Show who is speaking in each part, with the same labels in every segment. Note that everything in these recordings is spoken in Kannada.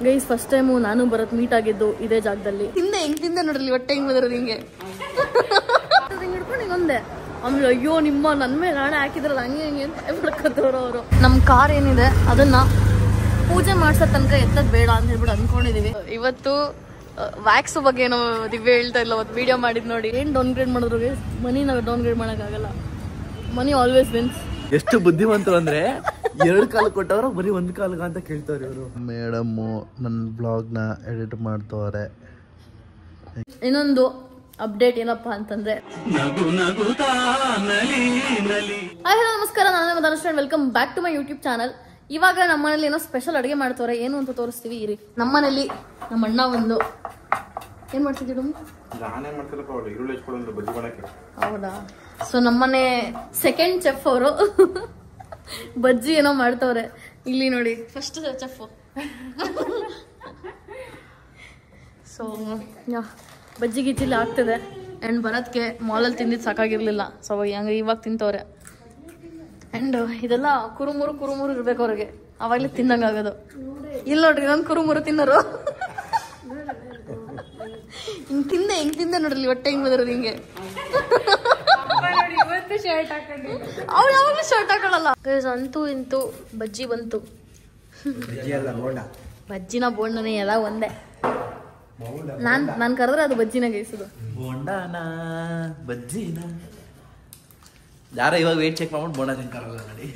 Speaker 1: ಗೈಸ್ ಫಸ್ಟ್ ಟೈಮು ನಾನು ಬರತ್ ಮೀಟ್ ಆಗಿದ್ದು ಇದೇ ಜಾಗದಲ್ಲಿ. ಹಿಂದೆ ಹೆಂಗ್ ತಿಂದೆ ನೋಡ್ರಿ, ಹೊಟ್ಟೆ ಹೆಂಗ್ ಬಂದಿರೋದು ಹಿಂಗೆ ಹಿಡ್ಕೊಂಡು ಹಿಂಗೊಂದೆ. ಆಮೇಲೆ ಅಯ್ಯೋ ನಿಮ್ಮ ನನ್ ಮೇಲೆ ನಾಳೆ ಹಾಕಿದ್ರಲ್ಲ ಹಂಗೆ ಹಂಗೆ ಅಂತ ಬಿಡ್ಕತ್ತವ್ರು ಅವರು. ನಮ್ ಕಾರ್ ಏನಿದೆ ಅದನ್ನ ಪೂಜೆ ಮಾಡ್ಸೋ ತನಕ ಎತ್ತದ್ ಬೇಡ ಅಂತ ಹೇಳ್ಬಿಟ್ಟು ಅನ್ಕೊಂಡಿದೀವಿ. ಇವತ್ತು ವ್ಯಾಕ್ಸ್ ಬಗ್ಗೆ ಏನೋ ದಿವ್ಯ ಹೇಳ್ತಾ ಇಲ್ಲ, ಅವತ್ತು ವಿಡಿಯೋ ಮಾಡಿದ್ ನೋಡಿ. ಏನ್ ಡೌನ್ ಗ್ರೇಡ್ ಮಾಡಿದ್ರು ಗೈಸ್, ಮನಿ ನಾವು ಡೌನ್ ಗ್ರೇಡ್ ಮಾಡಕ್ ಆಗಲ್ಲ. Money always wins.
Speaker 2: ಎಷ್ಟು ಬುದ್ಧಿವಂತರು ಅಂದ್ರೆ 2 ಕಾಲು ಕೊಟ್ಟವ್ರು ಬರೀ 1 ಕಾಲ್ಗ ಅಂತ ಕೇಳ್ತಾವ್ರಿ ಇವರು. ಮೇಡಮ್ ನನ್ನ ಬ್ಲಾಗ್ ನ ಎಡಿಟ್ ಮಾಡ್ತವ್ರೆ.
Speaker 1: ಇನ್ನೊಂದು ಅಪ್ಡೇಟ್ ಏನಪ್ಪಾ ಅಂತಂದ್ರೆ, ಹಾಯ್ ಹಲೋ ನಮಸ್ಕಾರ, ನಾನು Dhanush, welcome back to my YouTube channel. ಇವಾಗ ನಮ್ಮ ಮನೇಲಿ ಏನೋ ಸ್ಪೆಷಲ್ ಅಡುಗೆ ಮಾಡ್ತವ್ರೆ, ಏನು ಅಂತ ತೋರಿಸ್ತೀವಿ ಇರಿ. ನಮ್ಮ ಮನೇಲಿ ನಮ್ಮ ಅಣ್ಣ ಒಂದು ಏನ್ ಮಾಡ್ತಿದ್ದೀವಿ, ಹೌದಾ? ಸೊ ನಮ್ಮನೆ ಸೆಕೆಂಡ್ ಚೆಫ್ ಅವರು ಬಜ್ಜಿ ಏನೋ ಮಾಡ್ತವ್ರೆ. ಇಲ್ಲಿ ನೋಡಿ ಫಸ್ಟ್ ಚೆಫ್. ಸೊ ಬಜ್ಜಿ ಗಿಜ್ಜಿಲಿ ಆಗ್ತದೆ. ಆ್ಯಂಡ್ ಬರೋದಕ್ಕೆ ಮಾಲಲ್ಲಿ ತಿಂದಿದ್ದು ಸಾಕಾಗಿರ್ಲಿಲ್ಲ, ಸೊ ಹಂಗೆ ಇವಾಗ ತಿಂತವ್ರೆ. ಆ್ಯಂಡ್ ಇದೆಲ್ಲ ಕುರುಮುರು ಇರ್ಬೇಕು ಅವ್ರಿಗೆ, ಅವಾಗಲೇ ತಿನ್ನಂಗಾಗೋದು. ಇಲ್ಲಿ ನೋಡ್ರಿ ನಾನು ಕುರುಮುರು ತಿನ್ನೋರು. ಹಿಂಗೆ ತಿಂದೆ ನೋಡ್ರಿ, ಹೊಟ್ಟೆ ಹೆಂಗ್ ಬಂದಿರೋದು ಹಿಂಗೆ. ಅವ್ರು ಯಾವಾಗಲೂ ಶರ್ಟ್ ಹಾಕೊಳ್ಳಲ್ಲ. ಅಂತೂ ಇಂತೂ ಬಜ್ಜಿ ಬಂತು. ಬಜ್ಜಿನ ಬೋಂಡನೇ ಎಲ್ಲ ಒಂದೇ. ನಾನ್ ಕರೆದ್ರೆ ಅದು ಬಜ್ಜಿನ ಗೈಸದು.
Speaker 2: ಬೋಂಡಾನ ಬಜ್ಜಿನ ಯಾರ ಇವಾಗ ವೇಟ್ ಚೆಕ್ ಮಾಡ್ಬಿಟ್ಟು ಬೋಂಡ ತಿನ್ಕಾರಲ್ಲ ನೋಡಿ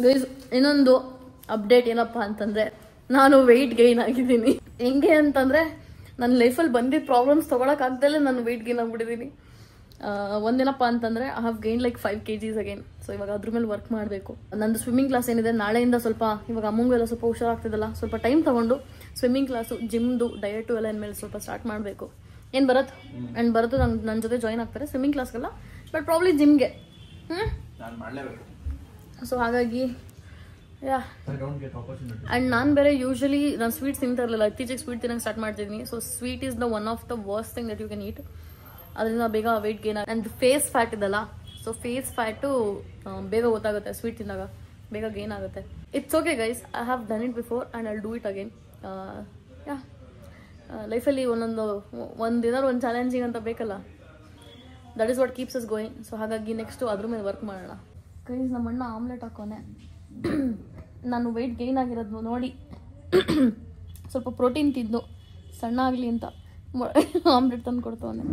Speaker 1: ಗೈಸ್. ಇನ್ನೊಂದು ಅಪ್ಡೇಟ್ ಏನಪ್ಪಾ ಅಂತಂದ್ರೆ, ನಾನು ವೆಯ್ಟ್ ಗೈನ್ ಆಗಿದ್ದೀನಿ. ಹೆಂಗೆ ಅಂತಂದ್ರೆ, ನನ್ನ ಲೈಫಲ್ಲಿ ಬಂದಿದ್ದ ಪ್ರಾಬ್ಲಮ್ಸ್ ತೊಗೊಳಕ್ ಆಗ್ದಲ್ಲೇ ನಾನು ವೆಯ್ಟ್ ಗೈನ್ ಆಗ್ಬಿಟ್ಟಿದ್ದೀನಿ. ಒಂದೇನಪ್ಪ ಅಂತಂದ್ರೆ, I have gain like 5 kgs again. So ಇವಾಗ ಅದ್ರ ಮೇಲೆ ವರ್ಕ್ ಮಾಡಬೇಕು. ನಂದು ಸ್ವಿಮ್ಮಿಂಗ್ ಕ್ಲಾಸ್ ಏನಿದೆ ನಾಳೆಯಿಂದ ಸ್ವಲ್ಪ, ಇವಾಗ ಅಮ್ಮಂಗೂ ಎಲ್ಲ ಸ್ವಲ್ಪ ಹುಷಾರಾಗ್ತಿದಲ್ಲ, ಸ್ವಲ್ಪ ಟೈಮ್ ತಗೊಂಡು ಸ್ವಿಮ್ಮಿಂಗ್ ಕ್ಲಾಸು, ಜಿಮ್ದು, ಡಯಟು ಎಲ್ಲ ಇನ್ಮೇಲೆ ಸ್ವಲ್ಪ ಸ್ಟಾರ್ಟ್ ಮಾಡಬೇಕು. ಏನು ಬರತ್ ಆ್ಯಂಡ್ ಬರೋದು ನನ್ನ ಜೊತೆ ಜಾಯ್ನ್ ಆಗ್ತಾರೆ ಸ್ವಿಮ್ಮಿಂಗ್ ಕ್ಲಾಸ್ಗೆಲ್ಲ, ಬಟ್ ಪ್ರಾಬ್ಲಿ ಜಿಮ್ಗೆ. ಸೊ ಹಾಗಾಗಿ ಆ್ಯಂಡ್ ನಾನು ಬೇರೆ ಯೂಶಲಿ ನಾನು ಸ್ವೀಟ್ಸ್ ತಿಂತಾ ಇರಲಿಲ್ಲ, ಇತ್ತೀಚೆಗೆ ಸ್ವೀಟ್ ತಿನ್ನೋಕೆ ಸ್ಟಾರ್ಟ್ ಮಾಡ್ತಿದ್ದೀನಿ. So sweet is the one of the worst thing that you can eat. ಅದರಿಂದ ಬೇಗ weight gain and face fat ಇದಲ್ಲ, ಸೊ ಫೇಸ್ ಫ್ಯಾಟು ಬೇಗ ಗೊತ್ತಾಗುತ್ತೆ ಸ್ವೀಟ್ ತಿಂದಾಗ, ಬೇಗ ಗೇನ್ ಆಗುತ್ತೆ. It's okay guys, I have done it before and I do it again. ಲೈಫಲ್ಲಿ ಒಂದು ದಿನ ಒಂದು ಚಾಲೆಂಜಿಂಗ್ ಅಂತ ಬೇಕಲ್ಲ, that is what keeps us going. So ಹಾಗಾಗಿ ನೆಕ್ಸ್ಟು ಅದ್ರ ಮೇಲೆ ವರ್ಕ್ ಮಾಡೋಣ ಗೈಸ್. ನಮ್ಮ ಅಣ್ಣ ಆಮ್ಲೆಟ್ ಹಾಕೋನೆ. ನಾನು ವೆಯ್ಟ್ ಗೇನ್ ಆಗಿರೋದು ನೋಡಿ ಸ್ವಲ್ಪ ಪ್ರೋಟೀನ್ ತಿಂದು ಸಣ್ಣ ಆಗಲಿ ಅಂತ ಆಮ್ಲೆಟ್ ತಂದು ಕೊಡ್ತವನೆ.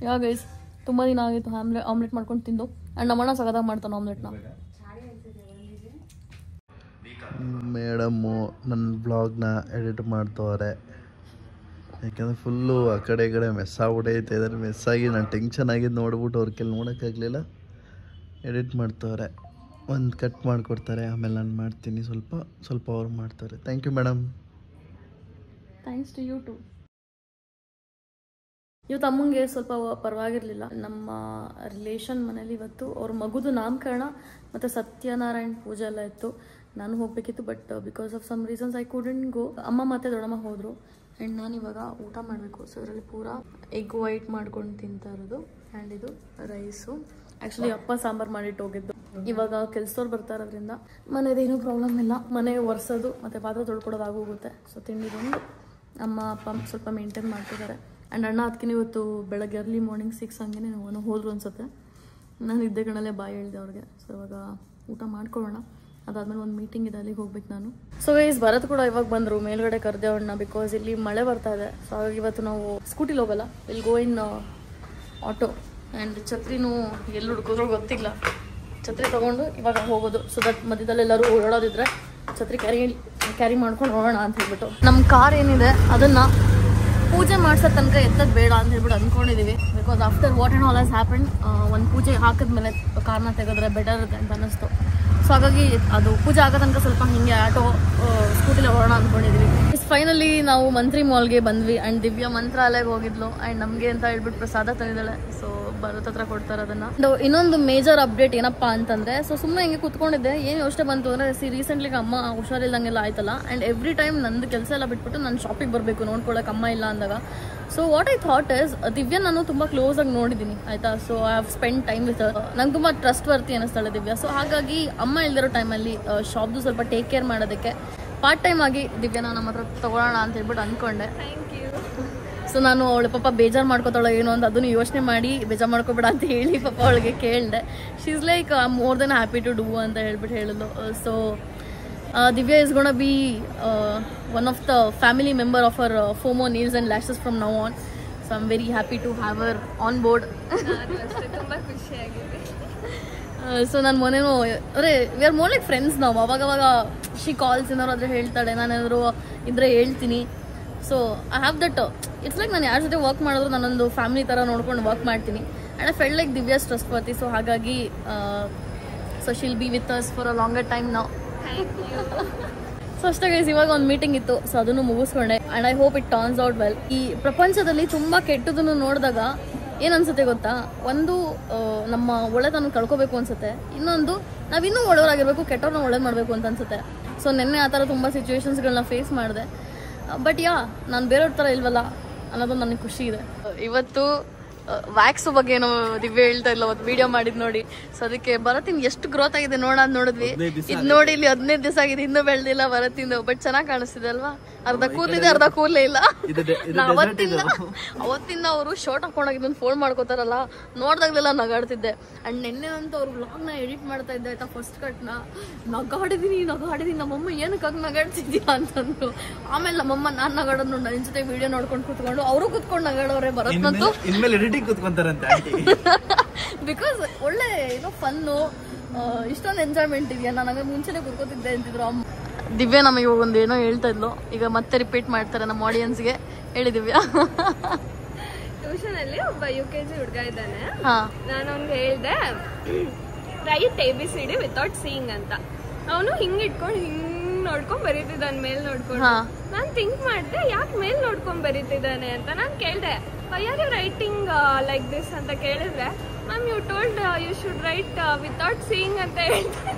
Speaker 1: ಯಾ ಗೈಸ್, ತುಂಬ ದಿನ ಆಗಿತ್ತು ಆಮ್ಲೆಟ್ ಮಾಡ್ಕೊಂಡು ತಿಂದು. ಆ್ಯಂಡ್ ನಮ್ಮಣ್ಣ ಸಗದಾಗ ಮಾಡ್ತಾನೆ ಆಮ್ಲೆಟ್ನ.
Speaker 2: ಮೇಡಮ್ಮು ನನ್ನ ಬ್ಲಾಗ್ನ ಎಡಿಟ್ ಮಾಡ್ತವ್ರೆ. ಯಾಕೆಂದರೆ ಫುಲ್ಲು ಆ ಕಡೆ ಈ ಕಡೆ ಮೆಸ್ಸಾಗ್ಬಿಟ್ಟೈತೆ. ಇದ್ರೆ ಮೆಸ್ಸಾಗಿ ನಾನು ಟೆನ್ಷನ್ ಆಗಿದ್ದು ನೋಡ್ಬಿಟ್ಟು ಅವ್ರ ಕೆಲ ನೋಡೋಕ್ಕಾಗಲಿಲ್ಲ. ಎಡಿಟ್ ಮಾಡ್ತವ್ರೆ, ಒಂದು ಕಟ್ ಮಾಡಿಕೊಡ್ತಾರೆ, ಆಮೇಲೆ ನಾನು ಮಾಡ್ತೀನಿ, ಸ್ವಲ್ಪ ಅವ್ರು ಮಾಡ್ತಾರೆ. Thank you madam.
Speaker 1: Thanks to you too. ಇವತ್ತು ಅಮ್ಮಂಗೆ ಸ್ವಲ್ಪ ಪರವಾಗಿರಲಿಲ್ಲ. ನಮ್ಮ ರಿಲೇಷನ್ ಮನೇಲಿ ಇವತ್ತು ಅವ್ರ ಮಗುದು ನಾಮಕರಣ ಮತ್ತು ಸತ್ಯನಾರಾಯಣ ಪೂಜೆ ಎಲ್ಲ ಇತ್ತು. ನಾನು ಹೋಗಬೇಕಿತ್ತು, but because of some reasons I couldn't go. ಅಮ್ಮ ಮತ್ತು ದೊಡ್ಡಮ್ಮ ಹೋದರು. ಆ್ಯಂಡ್ ನಾನು ಇವಾಗ ಊಟ ಮಾಡಬೇಕು. ಸೊ ಇದರಲ್ಲಿ ಪೂರಾ ಎಗ್ ವೈಟ್ ಮಾಡ್ಕೊಂಡು ತಿಂತಾ ಇರೋದು. ಆ್ಯಂಡ್ ಇದು ರೈಸು. ಆ್ಯಕ್ಚುಲಿ ಅಪ್ಪ ಸಾಂಬಾರು ಮಾಡಿಟ್ಟು ಹೋಗಿದ್ದು. ಇವಾಗ ಕೆಲಸದವ್ರು ಬರ್ತಾ ಇರೋದ್ರಿಂದ ಮನೇದೇನೂ ಪ್ರಾಬ್ಲಮ್ ಇಲ್ಲ. ಮನೆ ಒರೆಸೋದು ಮತ್ತು ಪಾತ್ರೆ ತೊಳ್ಕೊಡೋದು ಆಗೋಗುತ್ತೆ. ಸೊ ತಿಂಡಿ ಬಂದು ಅಮ್ಮ ಅಪ್ಪ ಸ್ವಲ್ಪ ಮೇಂಟೈನ್ ಮಾಡ್ತಿದ್ದಾರೆ. ಆ್ಯಂಡ್ ಅಣ್ಣ ಅದಕ್ಕೆ ಇವತ್ತು ಬೆಳಗ್ಗೆ ಅರ್ಲಿ ಮಾರ್ನಿಂಗ್ 6 ಹಂಗೆ ಹೋದ್ರು ಅನ್ಸುತ್ತೆ. ನಾನು ಇದ್ದೇ ಕಣಲ್ಲೇ ಬಾಯಿ ಹೇಳಿದೆ ಅವ್ರಿಗೆ. ಸೊ ಇವಾಗ ಊಟ ಮಾಡ್ಕೊಳ್ಳೋಣ. ಅದಾದ್ಮೇಲೆ ಒಂದು ಮೀಟಿಂಗ್ ಇದೆ, ಅಲ್ಲಿಗೆ ಹೋಗ್ಬೇಕು ನಾನು. ಸೊ ಗೈಸ್ ಭರತ್ ಕೂಡ ಇವಾಗ ಬಂದರು. ಮೇಲ್ಗಡೆ ಕರೆದೆ ಅವ್ರನ್ನ, ಬಿಕಾಸ್ ಇಲ್ಲಿ ಮಳೆ ಬರ್ತಾ ಇದೆ. ಸೊ ಹಾಗಾಗಿ ಇವತ್ತು ನಾವು ಸ್ಕೂಟಿಲಿ ಹೋಗಲ್ಲ, ಇಲ್ಲಿ ಗೋ ಇನ್ ಆಟೋ. ಆ್ಯಂಡ್ ಛತ್ರಿನೂ ಎಲ್ಲಿ ಹುಡ್ಕೋದ್ರೂ ಗೊತ್ತಿಲ್ಲ. ಛತ್ರಿ ತೊಗೊಂಡು ಇವಾಗ ಹೋಗೋದು. ಸೊ ದಟ್ ಮಧ್ಯದಲ್ಲಿ ಎಲ್ಲರೂ ಓಡಾಡೋದಿದ್ರೆ ಛತ್ರಿ ಕ್ಯಾರಿ ಮಾಡ್ಕೊಂಡು ಹೋಗೋಣ ಅಂತ ಹೇಳ್ಬಿಟ್ಟು. ನಮ್ಮ ಕಾರ್ ಏನಿದೆ ಅದನ್ನು ಪೂಜೆ ಮಾಡ್ಸೋ ತನಕ ಎತ್ತದ್ ಬೇಡ ಅಂತ ಹೇಳ್ಬಿಟ್ಟು ಅಂದ್ಕೊಂಡಿದ್ದೀವಿ. Because after what and all has happen, ಒಂದು ಪೂಜೆ ಹಾಕಿದ್ಮೇಲೆ ಕಾರ್ನ ತೆಗೆದ್ರೆ ಬೆಟರ್ ಅಂತ ಅನ್ನಿಸ್ತು. ಸೊ ಹಾಗಾಗಿ ಅದು ಪೂಜೆ ಆಗೋ ತನಕ ಸ್ವಲ್ಪ ಹಿಂಗೆ ಆಟೋ ಸ್ಕೂಟಿಲಿ ಹೋಗೋಣ ಅಂದ್ಕೊಂಡಿದ್ವಿ. ಫೈನಲಿ ನಾವು ಮಂತ್ರಿ ಮಾಲ್ಗೆ ಬಂದ್ವಿ. ಆ್ಯಂಡ್ ದಿವ್ಯ ಮಂತ್ರಾಲಯಕ್ಕೆ ಹೋಗಿದ್ಲು. ಆ್ಯಂಡ್ ನಮಗೆ ಅಂತ ಹೇಳ್ಬಿಟ್ಟು ಪ್ರಸಾದ ತಂದಿದ್ದಾಳೆ. ಸೊ ಭರತ್ ಹತ್ರ ಕೊಡ್ತಾರೆ ಅದನ್ನು. ಇನ್ನೊಂದು ಮೇಜರ್ ಅಪ್ಡೇಟ್ ಏನಪ್ಪ ಅಂತಂದರೆ, ಸೊ ಸುಮ್ಮನೆ ಹಿಂಗೆ ಕೂತ್ಕೊಂಡಿದ್ದೆ, ಏನು ಯೋಚನೆ ಬಂತು ಅಂದರೆ, ರೀಸೆಂಟ್ಲಿಗೆ ಅಮ್ಮ ಹುಷಾರಿಲ್ದಂಗೆಲ್ಲ ಆಯ್ತಲ್ಲ. ಆ್ಯಂಡ್ ಎವ್ರಿ ಟೈಮ್ ನಂದು ಕೆಲಸ ಎಲ್ಲ ಬಿಟ್ಬಿಟ್ಟು ನಾನು ಶಾಪಿಗೆ ಬರಬೇಕು ನೋಡ್ಕೊಳ್ಳೋಕೆ ಅಮ್ಮ ಇಲ್ಲ ಅಂದಾಗ. So what I thought is Divya ನಾನು ತುಂಬ ಕ್ಲೋಸ್ ಆಗಿ ನೋಡಿದ್ದೀನಿ ಆಯ್ತಾ. So I have spend time with ನಂಗೆ ತುಂಬ ಟ್ರಸ್ಟ್ ವರ್ತಿ ಅನ್ನಿಸ್ತಾಳೆ ದಿವ್ಯಾ. ಸೊ ಹಾಗಾಗಿ ಅಮ್ಮ ಇಲ್ದಿರೋ ಟೈಮಲ್ಲಿ ಶಾಪ್ದು ಸ್ವಲ್ಪ ಟೇಕ್ ಕೇರ್ ಮಾಡೋದಕ್ಕೆ ಪಾರ್ಟ್ ಟೈಮ್ ಆಗಿ ದಿವ್ಯಾನ ನಮ್ಮ ಹತ್ರ ತೊಗೊಳ್ಳೋಣ ಅಂತ ಹೇಳ್ಬಿಟ್ಟು ಅಂದ್ಕೊಂಡೆ. ಸೊ ನಾನು ಅವಳು ಪಾಪ ಬೇಜಾರು ಮಾಡ್ಕೋತಾಳೆ ಏನು ಅಂತ ಅದನ್ನು ಯೋಚನೆ ಮಾಡಿ ಬೇಜಾರು ಮಾಡ್ಕೊಬೇಡ ಅಂತ ಹೇಳಿ ಪಾಪ ಅವಳಿಗೆ ಕೇಳಿದೆ. She is like more than happy to do ಅಂತ ಹೇಳ್ಬಿಟ್ಟು ಹೇಳಿದ್ಲು. So Divya is going to be one of the family member of her FOMO Nails and Lashes from now on. So I'm very happy to have her on board. So ನಾನು ಮೊನ್ನೆನೂ ಅಂದರೆ we are more like friends ನಾವು. ಅವಾಗವಾಗ ಶಿ ಕಾಲ್ಸ್ ಏನಾದ್ರು ಆದರೆ ಹೇಳ್ತಾಳೆ, ನಾನೇನಾದ್ರು ಇದ್ರೆ ಹೇಳ್ತೀನಿ. So I have that it's like ನಾನು ಯಾರ ಜೊತೆ ವರ್ಕ್ ಮಾಡಿದ್ರು ನಾನೊಂದು ಫ್ಯಾಮಿಲಿ ಥರ ನೋಡ್ಕೊಂಡು ವರ್ಕ್ ಮಾಡ್ತೀನಿ. And I felt like Divya trustworthy. So ಹಾಗಾಗಿ so she'll be with us for a longer time ನಾವು. ಸೊ ಅಷ್ಟೇ ಗೈಸ್, ಇವಾಗ ಒಂದು ಮೀಟಿಂಗ್ ಇತ್ತು. ಸೊ ಅದನ್ನು ಮುಗಿಸ್ಕೊಂಡೆ and I hope it turns out well. ಈ ಪ್ರಪಂಚದಲ್ಲಿ ತುಂಬ ಕೆಟ್ಟದನ್ನು ನೋಡಿದಾಗ ಏನು ಅನ್ಸುತ್ತೆ ಗೊತ್ತಾ, ಒಂದು ನಮ್ಮ ಒಳ್ಳೆತನ ಕಳ್ಕೊಬೇಕು ಅನ್ಸುತ್ತೆ, ಇನ್ನೊಂದು ನಾವಿನ್ನೂ ಒಳ್ಳೆಯವರಾಗಿರ್ಬೇಕು, ಕೆಟ್ಟವ್ರನ್ನ ಒಳ್ಳೇದು ಮಾಡಬೇಕು ಅಂತ ಅನ್ಸುತ್ತೆ. ಸೊ ನೆನ್ನೆ ಆ ಥರ ತುಂಬ ಸಿಚುವೇಶನ್ಸ್ಗಳನ್ನ ಫೇಸ್ ಮಾಡಿದೆ. ಬಟ್ ನಾನು ಬೇರೆಯವ್ರ ಥರ ಇಲ್ವಲ್ಲ ಅನ್ನೋದು ನನಗೆ ಖುಷಿ ಇದೆ. ಇವತ್ತು ವ್ಯಾಕ್ಸ್ ಬಗ್ಗೆ ಏನೋ ದಿವ್ಯ ಹೇಳ್ತಾ ಇಲ್ಲ, ಅವತ್ತು ವಿಡಿಯೋ ಮಾಡಿದ್ ನೋಡಿ. ಸೊ ಅದಕ್ಕೆ ಭರತಿನ್ ಎಷ್ಟು ಗ್ರೋತ್ ಆಗಿದೆ ನೋಡಿದ್ವಿ. ಇದು ನೋಡಿ ಇಲ್ಲಿ 15 ದಿವಸ ಆಗಿದೆ, ಇನ್ನೂ ಬೆಳೆದಿಲ್ಲ ಭರತಿಂದು. ಬಟ್ ಚೆನ್ನಾಗಿ ಕಾಣಿಸ್ತಿದೆ ಅಲ್ವಾ? ಅರ್ಧ ಕೂದಲಿದೆ, ಅರ್ಧ ಕೂದಲೇ ಇಲ್ಲ. ಅವತ್ತಿಂದ ಅವರು ಶರ್ಟ್ ಹಾಕೊಂಡೋಗಿದ್ದೊಂದು ಫೋಲ್ಡ್ ಮಾಡ್ಕೋತಾರಲ್ಲ, ನೋಡ್ದಾಗ್ಲೆಲ್ಲ ನಗಾಡ್ತಿದ್ದೆ. ಅಂಡ್ ನೆನ್ನೆನಂತೂ ಅವ್ರು ವ್ಲಾಗ್ನ ಎಡಿಟ್ ಮಾಡ್ತಾ ಇದ್ದೆ ಆಯ್ತಾ, ಫಸ್ಟ್ ಕಟ್ನ ನಗಾಡಿದೀನಿ. ನಮ್ಮಮ್ಮ ಏನಕ್ಕಾಗಿ ನಗಾಡ್ತಿದ್ಯಾ ಅಂತಂದ್ರು. ಆಮೇಲೆ ನಮ್ಮಮ್ಮ ನಾನು ನಗಾಡೋದು ನೋಡಿ ನನ್ನ ಜೊತೆ ವಿಡಿಯೋ ನೋಡ್ಕೊಂಡು ಕೂತ್ಕೊಂಡು ಅವರು ಕೂತ್ಕೊಂಡು ನಗಾಡೋರೆ. ಭರತ್ನಂತೂ ಬಿಕಾಸ್ ಒಳ್ಳೆ ಏನೋ ಫನ್ನು, ಇಷ್ಟೊಂದು ಎಂಜಾಯ್ಮೆಂಟ್ ಇದೆಯಾ. ನಾನು ಮುಂಚೆನೆ ಕೂತ್ಕೋತಿದ್ದೆ ಅಂತಿದ್ರು ಅಮ್ಮ. ದಿವ್ಯಾ ನಮಗೆ ಇವಾಗ ಒಂದು ಏನೋ ಹೇಳ್ತಾ ಇದ್ಲು, ಈಗ ಮತ್ತೆ ರಿಪೀಟ್ ಮಾಡ್ತಾರೆ ನಮ್ಮ ಆಡಿಯನ್ಸ್ಗೆ. ಹೇಳಿ ದಿವ್ಯಾ.
Speaker 3: ಟ್ಯೂಷನ್ ಅಲ್ಲಿ ಒಬ್ಬ UKG ಹುಡುಗ ಇದ್ದಾನೆ. ನಾನು ಅವ್ನಿಗೆ ಹೇಳ್ದೆ ರೈಟ್ ABCD ವಿತೌಟ್ ಸೀಯಿಂಗ್ ಅಂತ. ಅವನು ಹಿಂಗ್ ಇಟ್ಕೊಂಡು ಹಿಂಗ್ ನೋಡ್ಕೊಂಡ್ ಬರೀತಿದ್ದಾನೆ, ಮೇಲ್ ನೋಡ್ಕೊಂಡು. ನಾನ್ ಥಿಂಕ್ ಮಾಡ್ದೆ ಯಾಕೆ ಮೇಲ್ ನೋಡ್ಕೊಂಡ್ ಬರೀತಿದ್ದಾನೆ ಅಂತ. ನಾನ್ ಕೇಳ್ದೆ why are you writing like this ಅಂತ ಕೇಳಿದ್ರೆ, ma'am you told you should write without seeing ಅಂತ ಹೇಳ್ತಾರೆ.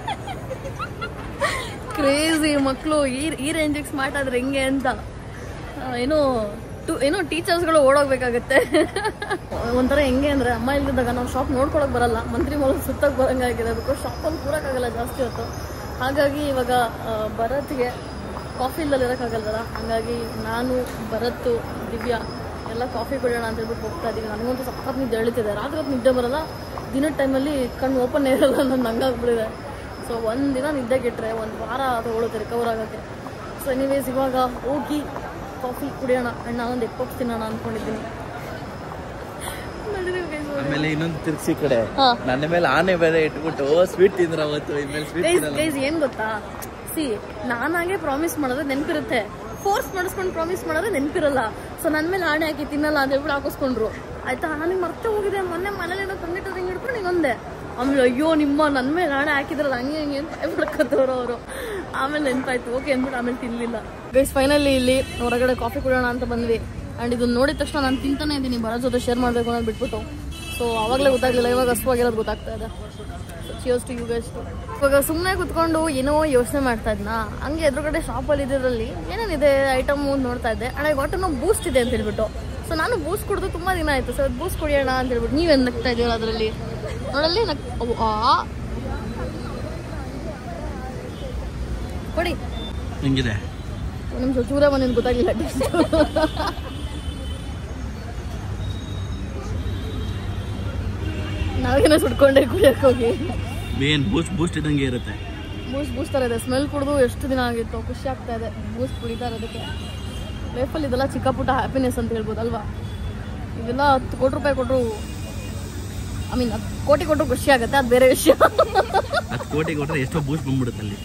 Speaker 1: ಕ್ರೇಜಿ ಮಕ್ಕಳು ಈ ರೇಂಜಿಗೆ ಸ್ಮಾರ್ಟ್ ಆದ್ರೆ ಹೆಂಗೆ ಅಂತ ಏನೋ ಟೀಚರ್ಸ್ಗಳು ಓಡೋಗ್ಬೇಕಾಗತ್ತೆ. ಒಂಥರ ಹೆಂಗೆ ಅಂದ್ರೆ ಅಮ್ಮ ಇಲ್ದಿದ್ದಾಗ ನಾವು ಶಾಪ್ ನೋಡ್ಕೊಳಕ್ ಬರಲ್ಲ, ಮಂತ್ರಿ ಮೂಲಕ ಸುತ್ತಕ್ಕೆ ಬರಂಗಾಗಿದೆ. ಬಿಕಾಸ್ ಶಾಪಲ್ಲಿ ಕೂರಕ್ಕಾಗಲ್ಲ ಜಾಸ್ತಿ ಹೊತ್ತು. ಹಾಗಾಗಿ ಇವಾಗ ಭರತ್ಗೆ ಕಾಫಿ ಇಲ್ಲಲ್ಲಿ ಇರೋಕ್ಕಾಗಲ್ವಲ್ಲ, ಹಾಗಾಗಿ ನಾನು ಭರತ್ ದಿವ್ಯಾ ಎಲ್ಲ ಕಾಫಿ ಕುಡಿಯೋಣ ಅಂತ ಹೇಳ್ಬಿಟ್ಟು ಹೋಗ್ತಾ ಇದ್ದೀವಿ. ನನಗಂತೂ ಸಖತ್ ನಿದ್ದೆ ಎಳಿತಿದೆ. ರಾತ್ರಿ ಹೊತ್ತು ನಿದ್ದೆ ಬರಲ್ಲ, ದಿನದ ಟೈಮಲ್ಲಿ ಕಣ್ಣು ಓಪನ್ ಇರಲ್ಲ, ನನ್ನ ಹಂಗಾಗ್ಬಿಡಿದೆ. ಸೊ ಒಂದಿನ ನಿದ್ದೆ ಕೆಟ್ಟರೆ 1 ವಾರ ತಗೊಳುತ್ತೆ ರಿಕವರ್ ಆಗೋಕ್ಕೆ. ಸೊ ಎನಿವೇಸ್ ಇವಾಗ ಹೋಗಿ ಕಾಫಿ ಕುಡಿಯೋಣ ಅಣ್ಣ, ನಾನೊಂದು ಎಗ್ ಪಫ್ಸ್ ತಿನ್ನೋಣ ಅಂದ್ಕೊಂಡಿದ್ದೀನಿ.
Speaker 2: ಆಮೇಲೆ ಇನ್ನೊಂದು ತಿರ್ಸಿ ಕಡೆ ನನ್ನ ಮೇಲೆ ಆನೆ ಬೇರೆ ಇಟ್ಬಿಟ್ಟು ಸ್ವೀಟ್ ತಿಂದ್ರ ಅವತ್ತು.
Speaker 1: ಏನ್ ಗೊತ್ತಾ, ನಾನಾಗೆ ಪ್ರಾಮಿಸ್ ಮಾಡೋದು ನೆನಪಿರುತ್ತೆ, ಫೋರ್ಸ್ ಮಾಡಿಸ್ಕೊಂಡು ಪ್ರಾಮಿಸ್ ಮಾಡೋದು ನೆನಪಿರಲ್ಲ. ಸೊ ನನ್ನ ಮೇಲೆ ಆಣೆ ಹಾಕಿ ತಿನ್ನಲ್ಲ ಅಂತ ಹೇಳ್ಬಿಟ್ಟು ಹಾಕಿಸ್ಕೊಂಡ್ರು ಆಯ್ತಾ. ನನಗೆ ಮರ್ತೆ ಹೋಗಿದೆ. ಮೊನ್ನೆ ಮನೇಲಿ ಏನೋ ತಂದಿಟ್ಟು ಹಿಂಗೆ ಹಿಡ್ಕೊಂಡು ಹಿಂಗೊಂದೆ. ಆಮೇಲೆ ಅಯ್ಯೋ ನಿಮ್ಮ ನನ್ನ ಮೇಲೆ ಆಣೆ ಹಾಕಿದ್ರಲ್ಲ ಹಂಗೆ ಹಿಂಗೆ ಅಂತ ಹೇಳ್ಬಿಡ್ಕತ್ತವ್ರು ಅವರು. ಆಮೇಲೆ ನೆನಪಾಯ್ತು, ಓಕೆ ಅಂದ್ಬಿಟ್ಟು ಆಮೇಲೆ ತಿನ್ನಲಿಲ್ಲ. ಗೈಸ್ ಫೈನಲಿ ಇಲ್ಲಿ ಹೊರಗಡೆ ಕಾಫಿ ಕುಡಿಯೋಣ ಅಂತ ಬಂದ್ವಿ. ಆ್ಯಂಡ್ ಇದನ್ನ ನೋಡಿದ ತಕ್ಷಣ ನಾನು ತಿಂತಾನೆ ಇದ್ದೀನಿ, ಬರೋ ಜೊತೆ ಶೇರ್ ಮಾಡಬೇಕು ಅನ್ನೋದು ಬಿಟ್ಬಿಟ್ಟು. ಸೊ ಅವಾಗಲೇ ಗೊತ್ತಾಗಲಿಲ್ಲ, ಇವಾಗ ಹಸುವಾಗಿರೋದು ಗೊತ್ತಾಗ್ತಾ ಇದೆ. Cheers to you guys. ಇವಾಗ ಸುಮ್ಮನೆ ಕುತ್ಕೊಂಡು ಏನೋ ಯೋಚನೆ ಮಾಡ್ತಾ ಇದ್ನಾ, ಹಂಗೆ ಎದುರುಗಡೆ ಶಾಪಲ್ಲಿ ಇದ್ರಲ್ಲಿ ಏನೇನಿದೆ ಐಟಮ್ ನೋಡ್ತಾ ಇದ್ದೆ. ಆ್ಯಂಡ್ ಒಟ್ಟು ಬೂಸ್ಟ್ ಇದೆ ಅಂತ ಹೇಳ್ಬಿಟ್ಟು. ಸೊ ನಾನು ಬೂಸ್ಟ್ ಕುಡಿದು ತುಂಬ ದಿನ ಆಯಿತು. ಸೊ ಬೂಸ್ಟ್ ಕುಡಿಯೋಣ ಅಂತ ಹೇಳ್ಬಿಟ್ಟು. ನೀವೇನು ನಗ್ತಾ ಇದೀರ ಅದರಲ್ಲಿ ನೋಡಲ್ಲಿ ಕೊಡಿ
Speaker 2: ಹೆಂಗಿದೆ
Speaker 1: ನಿಮ್ಗೆ ಚೂರ ಬಂದಿದ್ದು ಗೊತ್ತಾಗಲಿಲ್ಲ ಟೇಸ್ಟ್. ನಾವೇನೋ ಸುಡ್ಕೊಂಡೆ ಕುಡಿಯಕ್ಕೆ ಹೋಗಿ.
Speaker 2: ಮೇನ್ ಬೂಸ್ಟ್ ಇದ್ದಂಗೆ ಇರುತ್ತೆ.
Speaker 1: ಬೂಸ್ಟ್ ಥರ ಇದೆ. ಸ್ಮೆಲ್ ಕುಡಿದು ಎಷ್ಟು ದಿನ ಆಗಿತ್ತು, ಖುಷಿ ಆಗ್ತಾ ಇದೆ ಬೂಸ್ಟ್ ಕುಡಿತಾ ಇರೋದಕ್ಕೆ. ಲೈಫಲ್ಲಿ ಇದೆಲ್ಲ ಚಿಕ್ಕ ಪುಟ್ಟ ಹ್ಯಾಪಿನೆಸ್ ಅಂತ ಹೇಳ್ಬೋದು ಅಲ್ವಾ. ಇದೆಲ್ಲ 10 ಕೋಟಿ ರೂಪಾಯಿ ಕೊಟ್ಟರು, ಐ ಮೀನ್ 10 ಕೋಟಿ ಕೊಟ್ಟರು ಖುಷಿ ಆಗುತ್ತೆ, ಅದು ಬೇರೆ ವಿಷಯ.
Speaker 2: 10 ಕೋಟಿ ಕೊಟ್ಟರೆ ಎಷ್ಟೋ ಬೂಸ್ಟ್ ಬಂದ್ಬಿಡುತ್ತೆ ಅಲ್ಲಿ.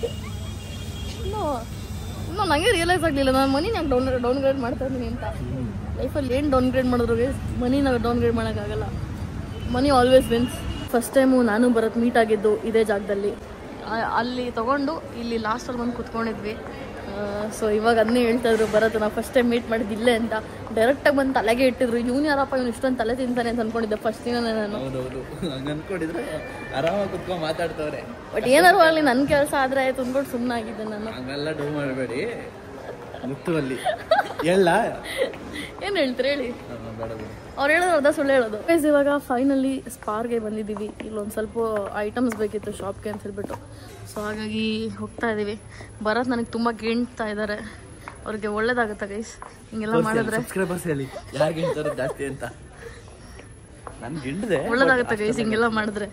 Speaker 1: ಇನ್ನೂ ನನಗೆ ರಿಯಲೈಸ್ ಆಗಲಿಲ್ಲ ನಾನು ಮನಿ ನಾನು ಡೌನ್ಗ್ರೇಡ್ ಮಾಡ್ತಾ ಇದ್ದೀನಿ ಅಂತ. ಲೈಫಲ್ಲಿ ಏನು ಡೌನ್ಗ್ರೇಡ್ ಮಾಡಿದ್ರು ಮನಿ ನಾವು ಡೌನ್ಗ್ರೇಡ್ ಮಾಡೋಕ್ಕಾಗಲ್ಲ. Money always wins. First time ನಾನು ಭರತ್ ಮೀಟ್ ಆಗಿದ್ದು ಇದೇ ಜಾಗದಲ್ಲಿ. ಅಲ್ಲಿ ತೊಗೊಂಡು ಇಲ್ಲಿ ಲಾಸ್ಟಲ್ಲಿ ಬಂದು ಕುತ್ಕೊಂಡಿದ್ವಿ. ಸೊ ಇವಾಗ ಅದನ್ನೇ ಹೇಳ್ತಾ ಇದ್ರು, ಭರತ್ ನಾವು ಫಸ್ಟ್ ಟೈಮ್ ಮೀಟ್ ಮಾಡಿದ್ದು ಇಲ್ಲೇ ಅಂತ. ಡೈರೆಕ್ಟಾಗಿ ಬಂದು ತಲೆಗೆ ಇಟ್ಟಿದ್ರು. ಇವ್ನು ಯಾರಪ್ಪ ಇವ್ನು ಇಷ್ಟೊಂದು ತಲೆ ತಿಂತಾನೆ ಅಂತ ಅನ್ಕೊಂಡಿದ್ದೆ ಫಸ್ಟ್ ದಿನ ನಾನು.
Speaker 2: ಆರಾಮಾಗಿ ಕುತ್ಕೊಂಡು ಮಾತಾಡ್ತವ್ರೆ.
Speaker 1: ಬಟ್ ಏನಾರು ಆಗಲಿ ನನ್ನ ಕೆಲಸ ಆದರೆ ಆಯ್ತು ಅಂದ್ಬಿಟ್ಟು ಸುಮ್ಮನಾಗಿದ್ದೆ ನಾನು.
Speaker 2: ಹಂಗೆಲ್ಲ ಡೂ ಮಾಡಬೇಡಿ, ಮುತ್ತುವಲ್ಲಿ ಹೇಳ
Speaker 1: ಏನು ಹೇಳ್ತೀರಿ ಹೇಳಿ. ಅವ್ರು ಹೇಳೋದು ಅರ್ಧ ಸುಳ್ಳು ಹೇಳೋದು. ಗೈಸ್ ಇವಾಗ ಫೈನಲಿ ಸ್ಪಾರ್ಗೆ ಬಂದಿದ್ದೀವಿ. ಇಲ್ಲೊಂದು ಸ್ವಲ್ಪ ಐಟಮ್ಸ್ ಬೇಕಿತ್ತು ಶಾಪ್ಗೆ ಅಂತ ಹೇಳ್ಬಿಟ್ಟು. ಸೊ ಹಾಗಾಗಿ ಹೋಗ್ತಾ ಇದ್ದೀವಿ. ಭರತ್ ನನಗೆ ತುಂಬ ಗೆಣ್ತಾ ಇದ್ದಾರೆ. ಅವ್ರಿಗೆ ಒಳ್ಳೇದಾಗುತ್ತೆ ಗೈಸ್ ಹಿಂಗೆಲ್ಲ ಮಾಡಿದ್ರೆ.
Speaker 2: ಸಬ್ಸ್ಕ್ರೈಬರ್ಸ್ ಹೇಳಿ ಯಾರು ಗೆಣ್ತಾರೆ ಜಾಸ್ತಿ ಅಂತ. ನಾನು ಗೆಂಡಿದೆ
Speaker 1: ಒಳ್ಳೇದಾಗುತ್ತೆ ಗೈಸ್ ಹಿಂಗೆಲ್ಲ ಮಾಡಿದ್ರೆ.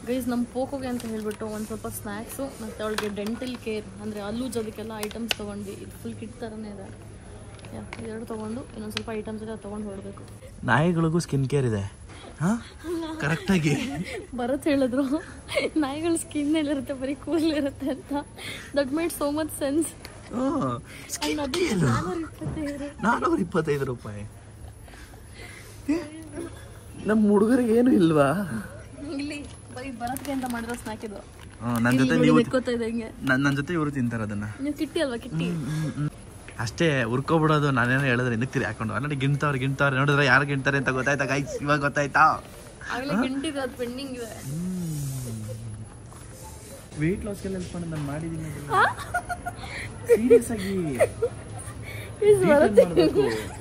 Speaker 1: ಗೈಸ್ ನಮ್ಮ ಪೋಕೋಗೆ ಅಂತ ಹೇಳ್ಬಿಟ್ಟು ಒಂದು ಸ್ವಲ್ಪ ಸ್ನ್ಯಾಕ್ಸು ಮತ್ತು ಅವಳಿಗೆ ಡೆಂಟಲ್ ಕೇರ್ ಅಂದರೆ ಹಲ್ಲು ಜದಕ್ಕೆಲ್ಲ ಐಟಮ್ಸ್ ತೊಗೊಂಡ್ವಿ. ಇದು ಫುಲ್ ಕಿಟ್ ಥರನೇ ಇದೆ. ಇದೆರಡು ತೊಗೊಂಡು ಇನ್ನೊಂದು ಸ್ವಲ್ಪ ಐಟಮ್ಸ್ ಇದೆ, ಅದು ತೊಗೊಂಡು ಹೊರಡಬೇಕು.
Speaker 2: ನಾಯಿಗಳಿಗೂ ಸ್ಕಿನ್ ಕೇರ್ ಇದೆ ಕರೆಕ್ಟಾಗಿ.
Speaker 1: ಭರತ್ ಹೇಳಿದ್ರು ನಾಯಿಗಳ ಸ್ಕಿನ್ ಎಲ್ಲಿರುತ್ತೆ ಬರೀ ಕೂದಲಿರುತ್ತೆ ಅಂತ. That made so much sense.
Speaker 2: 425 ರೂಪಾಯಿ. ನಮ್ಮ ಹುಡುಗರಿಗೆ ಏನು ಇಲ್ವಾ?
Speaker 1: ಇಲ್ಲಿ ಬರೀ ಭರತ್ಗೆ ಅಂತ ಮಾಡಿರೋ ಸ್ನ್ಯಾಕ್ ಇದು.
Speaker 2: ನನ್ನ ಜೊತೆ ನೀವು
Speaker 1: ಹಿಂಗೆ
Speaker 2: ನನ್ನ ಜೊತೆ ಇವರು ತಿಂತಾರೆ ಅದನ್ನ.
Speaker 1: ನೀವು ಕಿಟ್ಟಿ ಅಲ್ವಾ? ಕಿಟ್ಟಿ
Speaker 2: ಅಷ್ಟೇ ಹುರ್ಕೊಬಿಡೋದು. ನಾನೇನೋ ಹೇಳಿದ್ರೆ ಇದಕ್ಕೆ ತಿರಿ ಹಾಕೊಂಡು ನೋಡಿ ಗಿಣ್ತಾವ್ರೆ ನೋಡಿದ್ರೆ ಯಾರು ಗಿಣ್ತಾರೆ ಅಂತ ಗೊತ್ತಾಯ್ತಾ ಗೈಸ್? ಇವಾಗ ಗೊತ್ತಾಯ್ತಾ?
Speaker 1: ಆಗಲೇ ಗಿಂಟಿದೆ, ಅದು ಪೆಂಡಿಂಗ್ ಇದೆ.
Speaker 2: ವೆಯ್ಟ್ ಲಾಸ್ಗೆಲ್ಲ ಹೆಲ್ಪ್ ಮಾಡಿ ನಾನು ಮಾಡಿದ್ದೀನಿ. ಸೀರಿಯಸ್ ಆಗಿ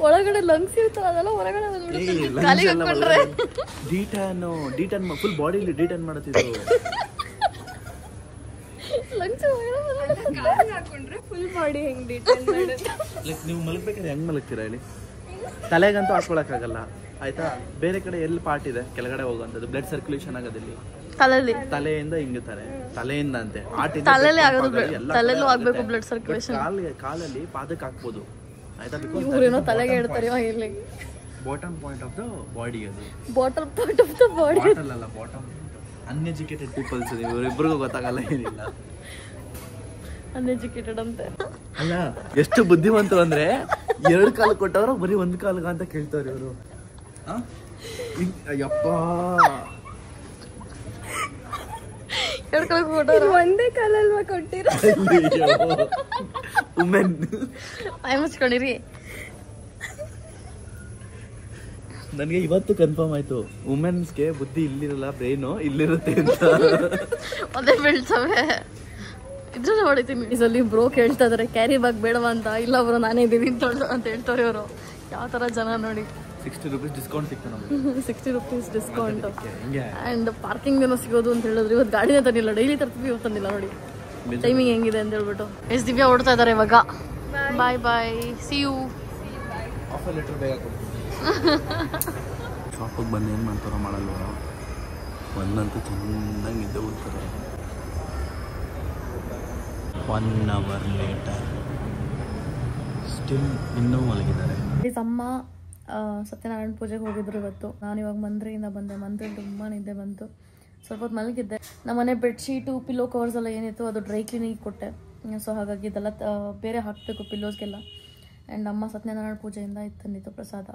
Speaker 1: ಒಳಗಡೆ ಲಂಗ್ಸ್ ಇರ್ತಾವ, ಅದೆಲ್ಲ ಹೊರಗಡೆ ಬಂದ್ಬಿಡುತ್ತೆ.
Speaker 2: ಡಿಟನ್ ಫುಲ್ ಬಾಡಿಲಿ ಡಿಟನ್ ಮಾಡುತ್ತಿದ್ದು.
Speaker 1: ಲಂಗ್ಸ್
Speaker 3: ಹಾಕೊಂಡ್ರೆ ಫುಲ್ ಬಾಡಿ ಹೆಂಗ್ ಡೀಟೇಲ್ ಮಾಡುತ್ತೆ.
Speaker 2: ಲೈಕ್ ನೀವು ಮಲಗ್ಬೇಕಾದ್ರೆ ಹೆಂಗ್ ಮಲಗ್ತೀರಾ ಹೇಳಿ? ತಲೆಗಂತೂ ಹಾಕೊಳಕ್ಕಾಗಲ್ಲ ಆಯ್ತಾ. ಬೇರೆ ಕಡೆ ಎಲ್ಲಿ ಪಾರ್ಟ್ ಇದೆ ಕೆಳಗಡೆ ಹೋಗುವಂಥದ್ದು, ಬ್ಲಡ್ ಸರ್ಕ್ಯುಲೇಷನ್ ಆಗೋದಿಲ್ಲಿ ತಲೆಯಿಂದ ಹಿಂಗುತ್ತಾರೆ. ತಲೆಯಿಂದ ಅಂತೆ
Speaker 1: ತಲೆಲ್ಲೂ ಆಗ್ಬೇಕು ಬ್ಲಡ್ ಸರ್ಕ್ಯುಲೇಷನ್.
Speaker 2: ಕಾಲಲ್ಲಿ ಪಾದಕ್ಕೆ ಹಾಕ್ಬೋದು ಆಯ್ತಾ.
Speaker 1: ಇವ್ರೇನೋ ತಲೆಗೆ ಹೇಳ್ತಾರೆ ಇಲ್ಲಿ.
Speaker 2: Bottom point of the body ಅದು.
Speaker 1: Bottom point of the body
Speaker 2: ಅಲ್ಲ, ಬಾಟಮ್. ಅನ್ಎಜುಕೇಟೆಡ್ ಪೀಪಲ್ಸ್ ಇವರಿಬ್ಬರಿಗೂ ಗೊತ್ತಾಗಲ್ಲ, ಏನಿಲ್ಲ.
Speaker 1: ಅನ್ಎಜುಕೇಟೆಡ್ ಅಂತೆ.
Speaker 2: ಅಲ್ಲ ಎಷ್ಟು ಬುದ್ಧಿವಂತರು ಅಂದ್ರೆ 2 ಕಾಲು ಕೊಟ್ಟವ್ರು ಬರೀ 1 ಕಾಲ್ಗ ಅಂತ ಕೇಳ್ತಾವ್ರಿ ಇವರು. ಅಯ್ಯಪ್ಪ,
Speaker 1: 2 ಕಾಲು ಕೊಟ್ಟವ್ರು
Speaker 3: ಒಂದೇ ಕಾಲಲ್ವಾ ಕೊಟ್ಟಿರೋ?
Speaker 2: ವುಮೆನ್
Speaker 1: ಮುಚ್ಕೊಂಡಿರಿ.
Speaker 2: ನನಗೆ ಇವತ್ತು ಕನ್ಫರ್ಮ್ ಆಯ್ತು, ವುಮೆನ್ಸ್ಗೆ ಬುದ್ಧಿ ಇಲ್ಲಿರಲ್ಲ, ಬ್ರೈನು ಇಲ್ಲಿರುತ್ತೆ ಅಂತ.
Speaker 1: ಅದೇ ಬೀಳ್ತವೆ. ಇದ್ರಲ್ಲಿ ಹೊಡಿತೀನಿ. ಇದರಲ್ಲಿ ಬ್ರೋ ಕೇಳ್ತಾ ಇದಾರೆ ಕ್ಯಾರಿ ಬ್ಯಾಗ್ ಬೇಡವಾ ಅಂತ. ಇಲ್ಲ ಬ್ರೋ ನಾನೇ ಇದ್ದೀನಿ ಅಂತ ಹೇಳ್ತಾರೆ ಇವರು. ಯಾವ ತರ ಜನ ನೋಡಿ.
Speaker 2: 60 ರೂಪೀಸ್ ಡಿಸ್ಕೌಂಟ್ ಸಿಕ್ತು ನಮಗೆ.
Speaker 1: 60 ರೂಪೀಸ್ ಡಿಸ್ಕೌಂಟ್ ಆ್ಯಂಡ್ ಪಾರ್ಕಿಂಗ್ ಏನೋ ಸಿಗೋದು ಅಂತ ಹೇಳಿದ್ರು. ಇವತ್ತು ಗಾಡಿನೇ ತಂದಿಲ್ಲ, ಡೈಲಿ ತರ್ತೀವಿ, ಇವತ್ತು ತಂದಿಲ್ಲ ನೋಡಿ ಟೈಮಿಂಗ್ ಹೆಂಗಿದೆ ಅಂತ ಹೇಳ್ಬಿಟ್ಟು. ಎಷ್ಟು ದಿವ್ಯಾ ಓಡ್ತಾ ಇದ್ದಾರೆ ಇವಾಗ. ಬಾಯ್ ಬಾಯ್, ಸಿ ಯು.
Speaker 2: ಆಫರ್ ಲೆಟರ್ ಬೇಗ ಕೊಡ್ತೀನಿ. ಶಾಪಿಗೆ ಬಂದು ಏನು ಮಾಡ್ತಾರೋ ಮಾಡಲ್ವ, ಒಂದಂತೂ ಚೆನ್ನಾಗಿ ನಿದ್ದೆ ಹೋಗ್ತಾರೆ. 1 ಅವರ್ ಲೇಟರ್ ಸ್ಟಿಲ್ ಇನ್ನೂ ಮಲಗಿದ್ದಾರೆ.
Speaker 1: ಅಮ್ಮ ಸತ್ಯನಾರಾಯಣ ಪೂಜೆಗೆ ಹೋಗಿದ್ರು ಇವತ್ತು. ನಾನು ಇವಾಗ ಮಂತ್ರಿಯಿಂದ ಬಂದೆ. ಮಂತ್ರಿ ತುಂಬ ನಿದ್ದೆ ಬಂತು. ಸ್ವಲ್ಪ ಹೊತ್ತು ಮಲಗಿದ್ದೆ. ನಮ್ಮನೆ ಬೆಡ್ಶೀಟು ಪಿಲ್ಲೋ ಕವರ್ಸ್ ಎಲ್ಲ ಏನಿತ್ತು ಅದು ಡ್ರೈ ಕ್ಲೀನಿಗೆ ಕೊಟ್ಟೆ. ಸೊ ಹಾಗಾಗಿ ಇದೆಲ್ಲ ಬೇರೆ ಹಾಕಬೇಕು ಪಿಲ್ಲೋಸ್ಗೆಲ್ಲ. ಆ್ಯಂಡ್ ಅಮ್ಮ ಸತ್ಯನಾರಾಯಣ ಪೂಜೆಯಿಂದ ತಂದಿತ್ತು ಪ್ರಸಾದ.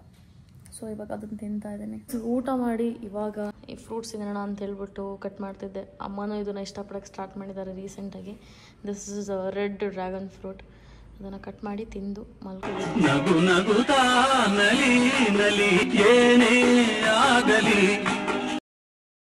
Speaker 1: ಸೊ ಇವಾಗ ಅದನ್ನು ತಿಂತಾ ಇದ್ದೀನಿ. ಊಟ ಮಾಡಿ ಇವಾಗ ಈ ಫ್ರೂಟ್ಸ್ ತಿನ್ನೋಣ ಅಂತ ಹೇಳ್ಬಿಟ್ಟು ಕಟ್ ಮಾಡ್ತಿದ್ದೆ. ಅಮ್ಮನೂ ಇದನ್ನು ಇಷ್ಟಪಡೋಕ್ಕೆ ಸ್ಟಾರ್ಟ್ ಮಾಡಿದ್ದಾರೆ ರೀಸೆಂಟಾಗಿ. This is red dragon fruit. ಅದನ್ನು ಕಟ್ ಮಾಡಿ ತಿಂದು ಮಲ್ಕೊಂಡು